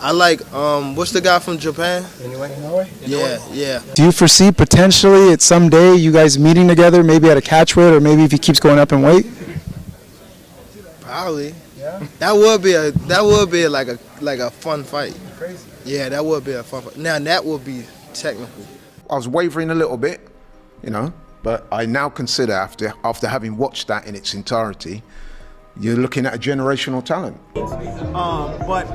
I like what's the guy from Japan? Inoue? Yeah, yeah. Do you foresee potentially at some day you guys meeting together, maybe at a catch weight, or maybe if he keeps going up in weight? Probably. Yeah? That would be like a fun fight. Crazy. Yeah, that would be a fun fight. Now that would be technical. I was wavering a little bit, you know, but I now consider after having watched that in its entirety, you're looking at a generational talent. But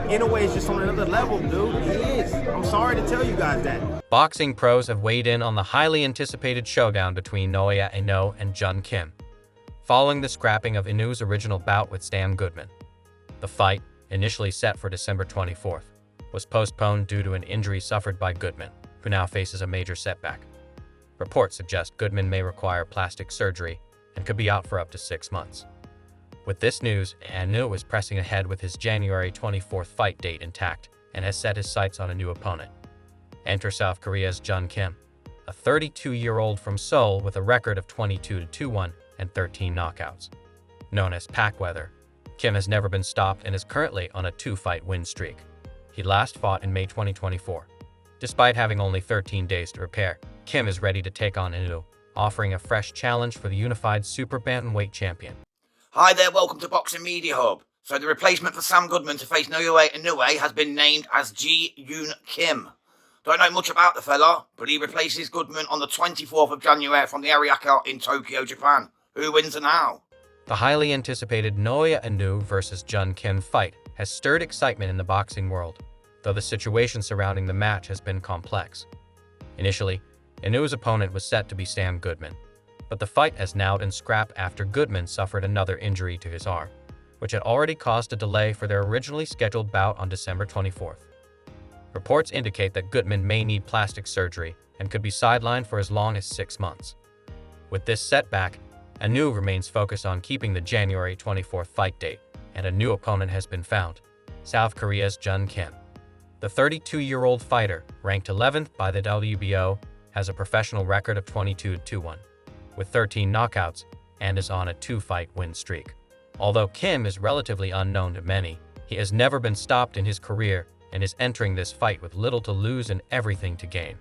Inoue is just on another level, dude. He is. I'm sorry to tell you guys that. Boxing pros have weighed in on the highly anticipated showdown between Naoya Inoue and Ye Joon Kim, following the scrapping of Inoue's original bout with Sam Goodman. The fight, initially set for December 24th, was postponed due to an injury suffered by Goodman, who now faces a major setback. Reports suggest Goodman may require plastic surgery and could be out for up to 6 months. With this news, Inoue is pressing ahead with his January 24th fight date intact and has set his sights on a new opponent. Enter South Korea's Ye Joon Kim, a 32-year-old from Seoul with a record of 22-2-1 and 13 knockouts. Known as Packweather, Kim has never been stopped and is currently on a 2-fight win streak. He last fought in May 2024. Despite having only 13 days to prepare, Kim is ready to take on Inoue, offering a fresh challenge for the unified super bantamweight champion. Hi there, welcome to Boxing Media Hub. So the replacement for Sam Goodman to face Naoya Inoue has been named as Ye Joon Kim. Don't know much about the fella, but he replaces Goodman on the 24th of January from the Ariake in Tokyo, Japan. Who wins and how? The highly anticipated Naoya Inoue versus Ye Joon Kim fight has stirred excitement in the boxing world, though the situation surrounding the match has been complex. Initially, Inoue's opponent was set to be Sam Goodman, but the fight has now been scrapped after Goodman suffered another injury to his arm, which had already caused a delay for their originally scheduled bout on December 24th. Reports indicate that Goodman may need plastic surgery and could be sidelined for as long as 6 months. With this setback, Inoue remains focused on keeping the January 24th fight date, and a new opponent has been found, South Korea's Ye Joon Kim. The 32-year-old fighter, ranked 11th by the WBO, has a professional record of 22-1, with 13 knockouts, and is on a 2-fight win streak. Although Kim is relatively unknown to many, he has never been stopped in his career and is entering this fight with little to lose and everything to gain.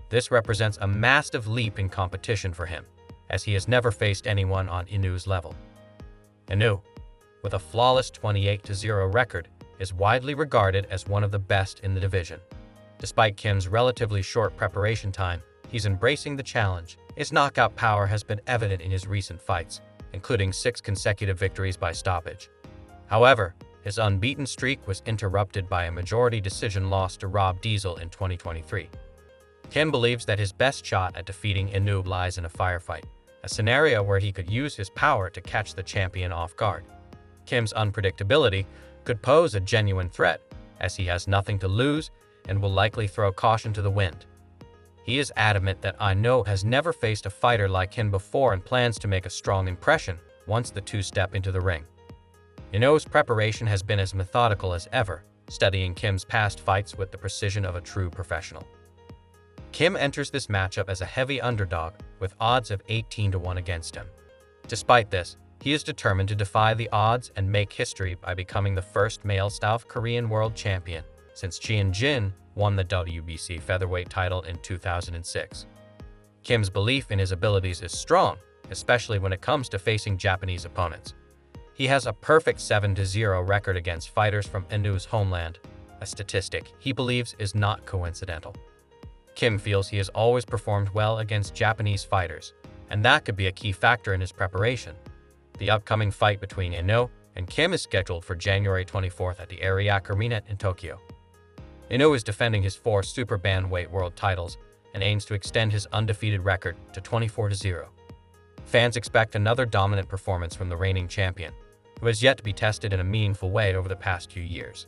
This represents a massive leap in competition for him, as he has never faced anyone on Inoue's level. Inoue, with a flawless 28-0 record, is widely regarded as one of the best in the division. Despite Kim's relatively short preparation time, he's embracing the challenge. His knockout power has been evident in his recent fights, including 6 consecutive victories by stoppage. However, his unbeaten streak was interrupted by a majority decision loss to Rob Diesel in 2023. Kim believes that his best shot at defeating Inoue lies in a firefight, a scenario where he could use his power to catch the champion off guard. Kim's unpredictability could pose a genuine threat, as he has nothing to lose and will likely throw caution to the wind. He is adamant that Inoue has never faced a fighter like him before and plans to make a strong impression once the two step into the ring. Inoue's preparation has been as methodical as ever, studying Kim's past fights with the precision of a true professional. Kim enters this matchup as a heavy underdog with odds of 18-1 against him. Despite this, he is determined to defy the odds and make history by becoming the first male South Korean world champion since Ji Jin won the WBC featherweight title in 2006. Kim's belief in his abilities is strong, especially when it comes to facing Japanese opponents. He has a perfect 7-0 record against fighters from Inoue's homeland, a statistic he believes is not coincidental. Kim feels he has always performed well against Japanese fighters, and that could be a key factor in his preparation. The upcoming fight between Inoue and Kim is scheduled for January 24th at the Ariake Arena in Tokyo. Inoue is defending his 4 super bantamweight world titles and aims to extend his undefeated record to 24-0. Fans expect another dominant performance from the reigning champion, who has yet to be tested in a meaningful way over the past few years.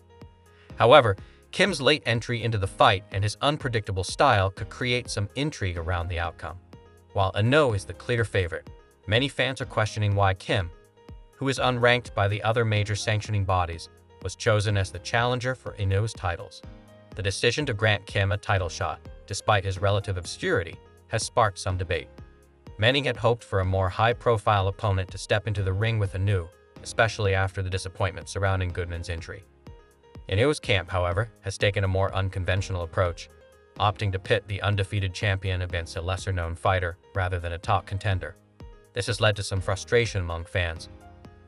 However, Kim's late entry into the fight and his unpredictable style could create some intrigue around the outcome. While Inoue is the clear favorite, many fans are questioning why Kim, who is unranked by the other major sanctioning bodies, was chosen as the challenger for Inoue's titles. The decision to grant Kim a title shot, despite his relative obscurity, has sparked some debate. Many had hoped for a more high-profile opponent to step into the ring with Inoue, especially after the disappointment surrounding Goodman's injury. Inoue's camp, however, has taken a more unconventional approach, opting to pit the undefeated champion against a lesser-known fighter rather than a top contender. This has led to some frustration among fans,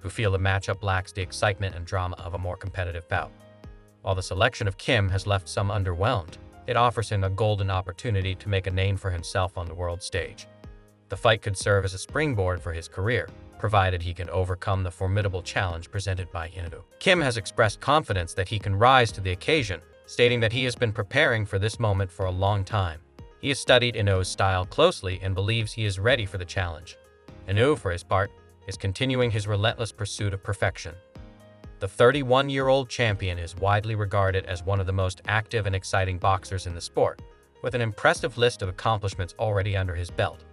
who feel the matchup lacks the excitement and drama of a more competitive bout. While the selection of Kim has left some underwhelmed, it offers him a golden opportunity to make a name for himself on the world stage. The fight could serve as a springboard for his career, provided he can overcome the formidable challenge presented by Inoue. Kim has expressed confidence that he can rise to the occasion, stating that he has been preparing for this moment for a long time. He has studied Inoue's style closely and believes he is ready for the challenge. Inoue, for his part, is continuing his relentless pursuit of perfection. The 31-year-old champion is widely regarded as one of the most active and exciting boxers in the sport, with an impressive list of accomplishments already under his belt.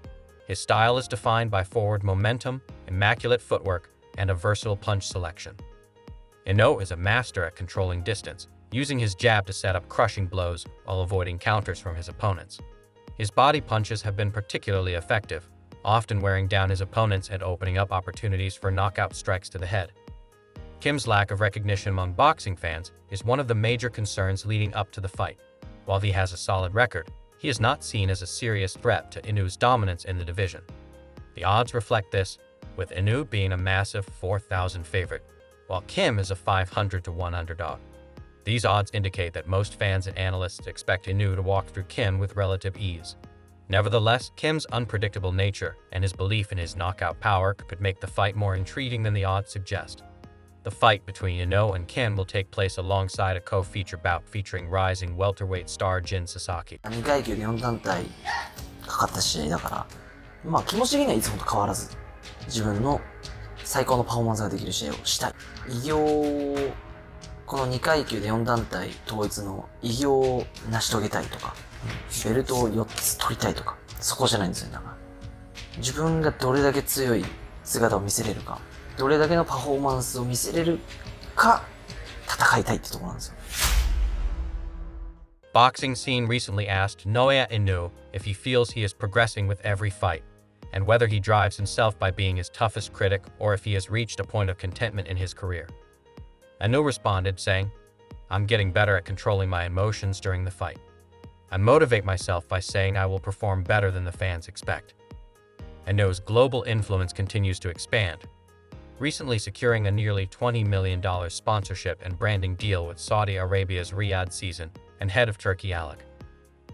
His style is defined by forward momentum, immaculate footwork, and a versatile punch selection. Inoue is a master at controlling distance, using his jab to set up crushing blows while avoiding counters from his opponents. His body punches have been particularly effective, often wearing down his opponents and opening up opportunities for knockout strikes to the head. Kim's lack of recognition among boxing fans is one of the major concerns leading up to the fight. While he has a solid record, he is not seen as a serious threat to Inoue's dominance in the division. The odds reflect this, with Inoue being a massive 4,000 favorite, while Kim is a 500-to-1 underdog. These odds indicate that most fans and analysts expect Inoue to walk through Kim with relative ease. Nevertheless, Kim's unpredictable nature and his belief in his knockout power could make the fight more intriguing than the odds suggest. The fight between Inoue and Kim will take place alongside a co-feature bout featuring rising welterweight star Jin Sasaki. 2階級で4団体かかった試合だから、気持ち的にはいつもと変わらず自分の最高のパフォーマンスができる試合をしたい。偉業をこの2階級で4団体統一の偉業を成し遂げたいとか、ベルトを4つ取りたいとか、そこじゃないんですよ。だから自分がどれだけ強い姿を見せれるか、どれだけのパフォーマンスを見せれるか、戦いたいってところなんですよ。Boxing Scene recently asked Naoya Inoue if he feels he is progressing with every fight, and whether he drives himself by being his toughest critic or if he has reached a point of contentment in his career. Inoue responded, saying, "I'm getting better at controlling my emotions during the fight. I motivate myself by saying I will perform better than the fans expect." Inoue's global influence continues to expand, recently securing a nearly $20 million sponsorship and branding deal with Saudi Arabia's Riyadh season and head of Turkey Alec.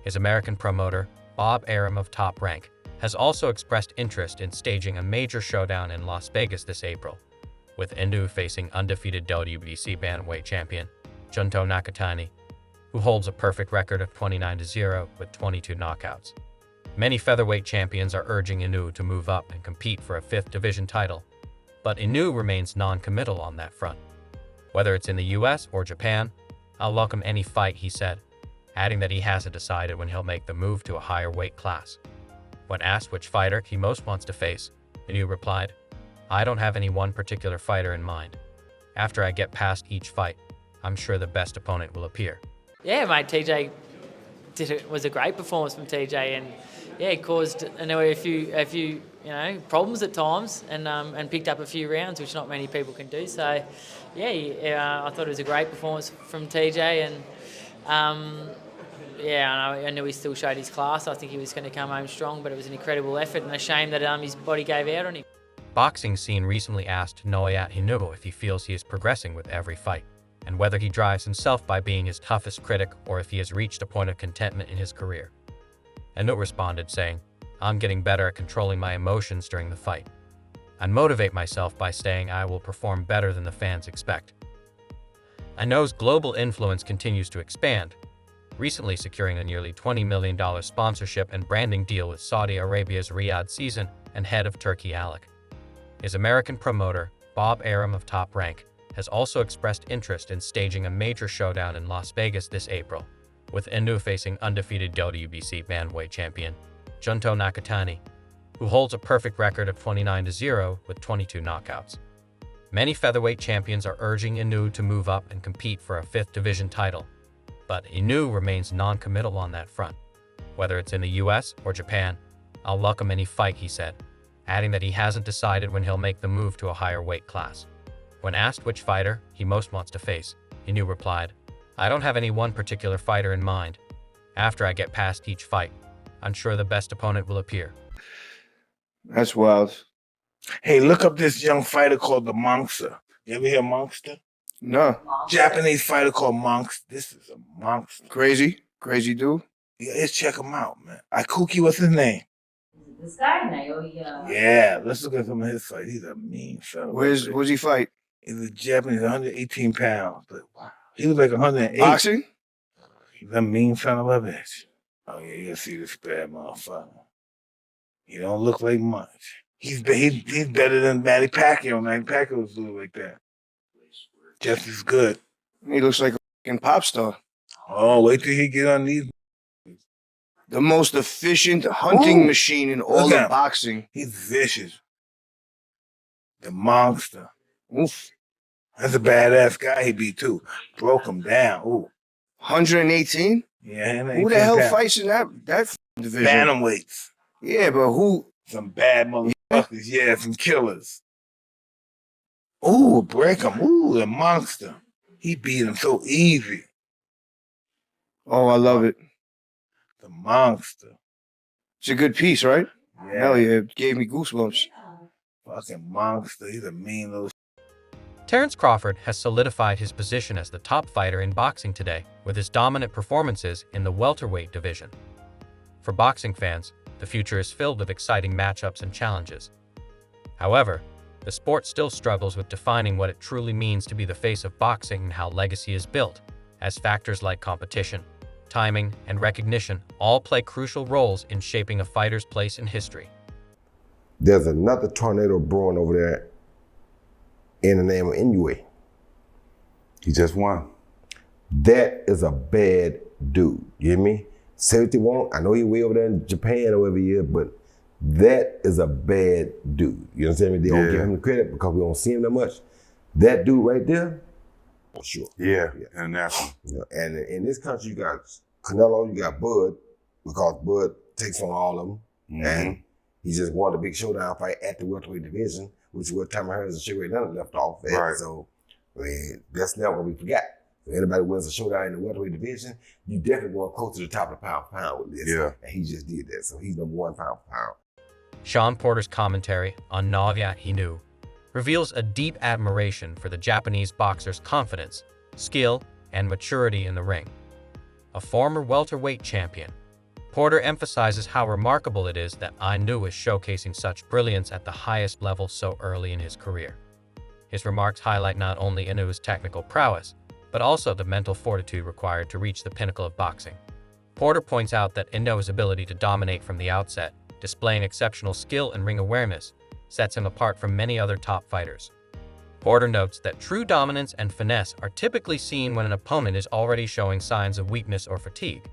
His American promoter, Bob Arum of Top Rank, has also expressed interest in staging a major showdown in Las Vegas this April, with Inoue facing undefeated WBC bantamweight champion Junto Nakatani, who holds a perfect record of 29-0 with 22 knockouts. Many featherweight champions are urging Inoue to move up and compete for a 5th division title, but Inoue remains non-committal on that front. Whether it's in the US or Japan, I'll welcome any fight, he said, adding that he hasn't decided when he'll make the move to a higher weight class. When asked which fighter he most wants to face, Inoue replied, "I don't have any one particular fighter in mind. After I get past each fight, I'm sure the best opponent will appear." Yeah, mate, TJ was a great performance from TJ, and yeah, it caused Inoue a few problems at times, and picked up a few rounds, which not many people can do. So yeah, I thought it was a great performance from TJ, and I knew he still showed his class. I think he was going to come home strong, but it was an incredible effort and a shame that his body gave out on him. Boxing Scene recently asked Naoya Inoue if he feels he is progressing with every fight, and whether he drives himself by being his toughest critic or if he has reached a point of contentment in his career. Inoue responded, saying, "I'm getting better at controlling my emotions during the fight. I motivate myself by saying I will perform better than the fans expect." Inoue's global influence continues to expand, recently securing a nearly $20 million sponsorship and branding deal with Saudi Arabia's Riyadh season and head of Turkey Alec. His American promoter, Bob Arum of Top Rank, has also expressed interest in staging a major showdown in Las Vegas this April, with Inoue facing undefeated WBC bantamweight champion Junto Nakatani, who holds a perfect record of 29-0 with 22 knockouts. Many featherweight champions are urging Inoue to move up and compete for a 5th division title, but Inoue remains non-committal on that front. Whether it's in the US or Japan, I'll welcome any fight, he said, adding that he hasn't decided when he'll make the move to a higher weight class. When asked which fighter he most wants to face, Inoue replied, "I don't have any one particular fighter in mind. After I get past each fight, I'm sure the best opponent will appear." That's wild. Hey, look up this young fighter called the Monster. You ever hear Monster? No. Japanese fighter called Monster. This is a monster. Crazy dude. Yeah, let's check him out, man. Ikuki, what's his name? This guy, Naoya. Yeah, let's look at some of his fights. He's a mean fella. Where's he fight? He's a Japanese, 118 pounds. But wow, he was like 108. Boxing? He's a mean son of a bitch. Oh yeah, you see this bad motherfucker. He don't look like much. He's better than Manny Pacquiao. Manny Pacquiao was doing like that. Just as good. He looks like a fucking pop star. Oh, wait till he get on these. The most efficient hunting machine in all Look at of him. boxing. He's vicious. The Monster. Oof. That's a badass guy he beat too. Broke him down. Ooh. 118? Yeah. Who the hell fights in that division? Bantamweights. Yeah, but who? Some bad motherfuckers. Yeah, some killers. Ooh, break him. Ooh, the Monster. He beat him so easy. Oh, I love it. The Monster. It's a good piece, right? Yeah. Hell yeah, it gave me goosebumps. Fucking Monster. He's a mean little. Terence Crawford has solidified his position as the top fighter in boxing today with his dominant performances in the welterweight division. For boxing fans, the future is filled with exciting matchups and challenges. However, the sport still struggles with defining what it truly means to be the face of boxing and how legacy is built, as factors like competition, timing, and recognition all play crucial roles in shaping a fighter's place in history. There's another tornado brewing over there in the name of Inoue. He just won. That is a bad dude. You hear me? Say what you want. I know he way over there in Japan or wherever he is, but that is a bad dude. You understand me? They don't give him the credit because we don't see him that much. That dude right there, for sure. Yeah. International. You know, and in this country, you got Canelo, you got Bud, because Bud takes on all of them. And he just won the big showdown fight at the welterweight division, which is where Tommy Hearns and Sugar Ray Leonard left off at. Right. So, I mean, that's never going to be forgot. So anybody who wins a showdown in the welterweight division, you definitely going close to the top of the pound for pound with this. Yeah. And he just did that. So he's #1 pound for pound. Sean Porter's commentary on Naoya Inoue reveals a deep admiration for the Japanese boxer's confidence, skill, and maturity in the ring. A former welterweight champion, Porter emphasizes how remarkable it is that Inoue is showcasing such brilliance at the highest level so early in his career. His remarks highlight not only Inoue's technical prowess, but also the mental fortitude required to reach the pinnacle of boxing. Porter points out that Inoue's ability to dominate from the outset, displaying exceptional skill and ring awareness, sets him apart from many other top fighters. Porter notes that true dominance and finesse are typically seen when an opponent is already showing signs of weakness or fatigue.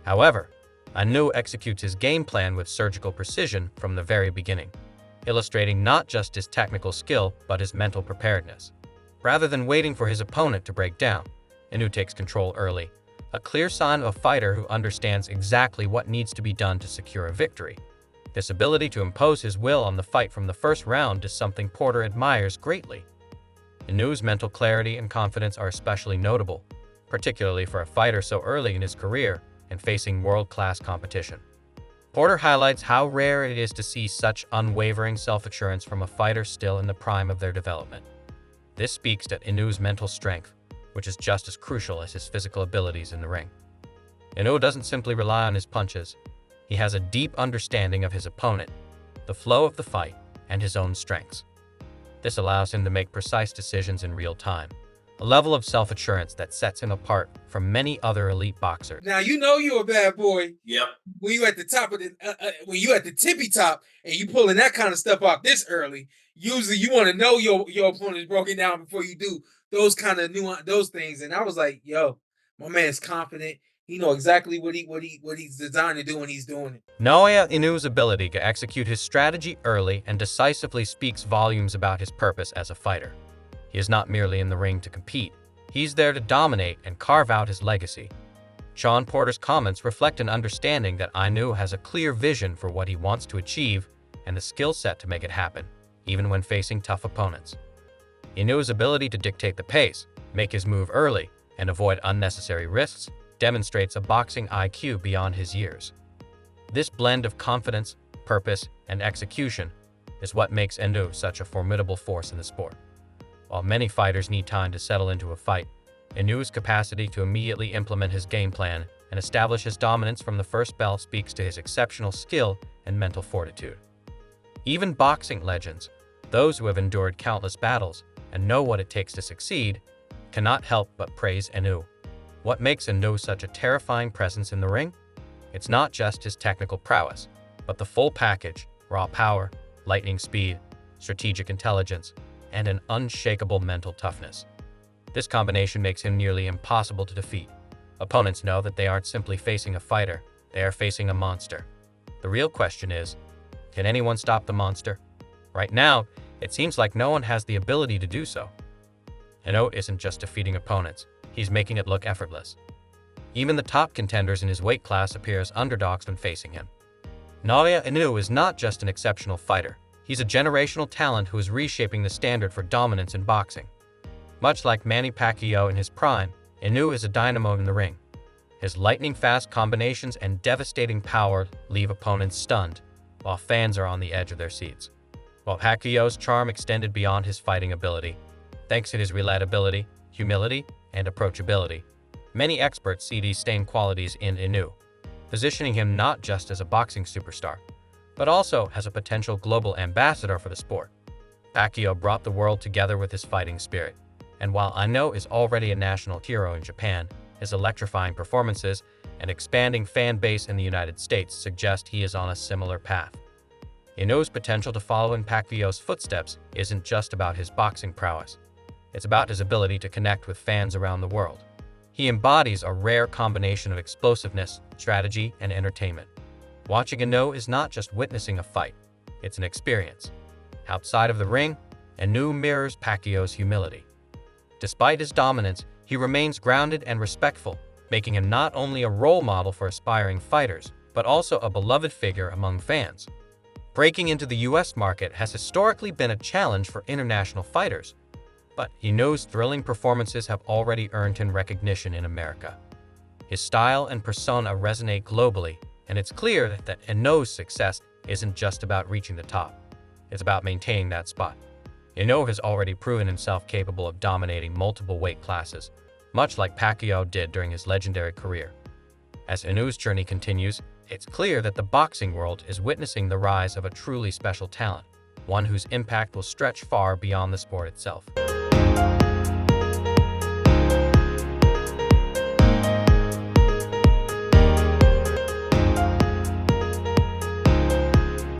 However, Inoue executes his game plan with surgical precision from the very beginning, illustrating not just his technical skill but his mental preparedness. Rather than waiting for his opponent to break down, Inoue takes control early, a clear sign of a fighter who understands exactly what needs to be done to secure a victory. This ability to impose his will on the fight from the first round is something Porter admires greatly. Inoue's mental clarity and confidence are especially notable, particularly for a fighter so early in his career and facing world-class competition. Porter highlights how rare it is to see such unwavering self-assurance from a fighter still in the prime of their development. This speaks to Inoue's mental strength, which is just as crucial as his physical abilities in the ring. Inoue doesn't simply rely on his punches. He has a deep understanding of his opponent, the flow of the fight, and his own strengths. This allows him to make precise decisions in real time, a level of self-assurance that sets him apart from many other elite boxers. Now you know you're a bad boy. Yep. When you at the top of the, when you at the tippy top and you pulling that kind of stuff off this early. Usually you want to know your opponent is broken down before you do those kind of those things. And I was like, yo, my man's confident. He know exactly what he's designed to do when he's doing it. Naoya Inoue's ability to execute his strategy early and decisively speaks volumes about his purpose as a fighter. He is not merely in the ring to compete. He's there to dominate and carve out his legacy. Sean Porter's comments reflect an understanding that Inoue has a clear vision for what he wants to achieve and the skill set to make it happen, even when facing tough opponents. Inoue's ability to dictate the pace, make his move early, and avoid unnecessary risks demonstrates a boxing IQ beyond his years. This blend of confidence, purpose, and execution is what makes Inoue such a formidable force in the sport. While many fighters need time to settle into a fight, Inoue's capacity to immediately implement his game plan and establish his dominance from the first bell speaks to his exceptional skill and mental fortitude. Even boxing legends, those who have endured countless battles and know what it takes to succeed, cannot help but praise Inoue. What makes Inoue such a terrifying presence in the ring? It's not just his technical prowess, but the full package: raw power, lightning speed, strategic intelligence, and an unshakable mental toughness. This combination makes him nearly impossible to defeat. Opponents know that they aren't simply facing a fighter, they are facing a monster. The real question is, can anyone stop the monster? Right now, it seems like no one has the ability to do so. Inoue isn't just defeating opponents, he's making it look effortless. Even the top contenders in his weight class appear as underdogs when facing him. Naoya Inoue is not just an exceptional fighter, he's a generational talent who is reshaping the standard for dominance in boxing. Much like Manny Pacquiao in his prime, Inoue is a dynamo in the ring. His lightning-fast combinations and devastating power leave opponents stunned, while fans are on the edge of their seats. While Pacquiao's charm extended beyond his fighting ability, thanks to his relatability, humility, and approachability, many experts see these same qualities in Inoue, positioning him not just as a boxing superstar, but also as a potential global ambassador for the sport. Pacquiao brought the world together with his fighting spirit, and while Inoue is already a national hero in Japan, his electrifying performances and expanding fan base in the United States suggest he is on a similar path. Inoue's potential to follow in Pacquiao's footsteps isn't just about his boxing prowess. It's about his ability to connect with fans around the world. He embodies a rare combination of explosiveness, strategy, and entertainment. Watching Inoue is not just witnessing a fight, it's an experience. Outside of the ring, Inoue mirrors Pacquiao's humility. Despite his dominance, he remains grounded and respectful, making him not only a role model for aspiring fighters, but also a beloved figure among fans. Breaking into the US market has historically been a challenge for international fighters, but Inoue's thrilling performances have already earned him recognition in America. His style and persona resonate globally, and it's clear that Inoue's success isn't just about reaching the top. It's about maintaining that spot. Inoue has already proven himself capable of dominating multiple weight classes, much like Pacquiao did during his legendary career. As Inoue's journey continues, it's clear that the boxing world is witnessing the rise of a truly special talent, one whose impact will stretch far beyond the sport itself.